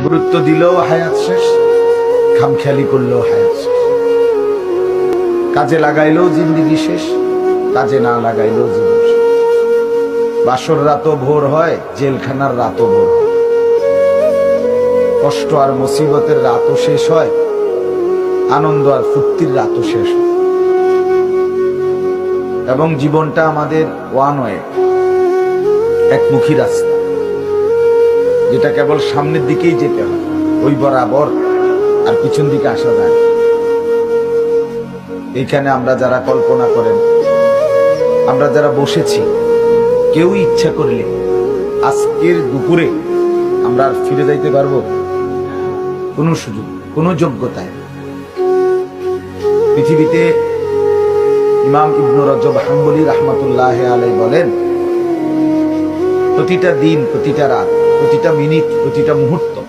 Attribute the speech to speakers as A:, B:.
A: গুরুত্ব দিলেও হায়াত শেষ, খামখেয়ালি করলেও হায়াত শেষ। কাজে লাগাইলেও জিন্দিগি শেষ, কাজে না লাগাইলেও জীবন শেষ। বাসর রাতও ভোর হয়, জেলখানার রাতও ভোর হয়। কষ্ট আর মুসিবতের রাতও শেষ হয়, আনন্দ আর ফুর্তির রাতও শেষ হয়। এবং জীবনটা আমাদের ওয়ান ওয়ে, একমুখী রাস্তা, যেটা কেবল সামনের দিকেই যেতে হয়, ওই বরাবর, আর পিছন দিকে আসা যায়। এইখানে আমরা যারা কল্পনা করেন, আমরা যারা বসেছি, কেউ ইচ্ছা করলে আজকের দুপুরে আমরা আর ফিরে যাইতে পারবো? কোনো সুযোগ, কোনো যোগ্যতায়। পৃথিবীতে ইমাম ইবনে রজব হাম্বলী রাহমাতুল্লাহ আলাইহি বলেন, প্রতিটা দিন, প্রতিটা রাত, প্রতিটা মিনিট, প্রতিটা মুহূর্ত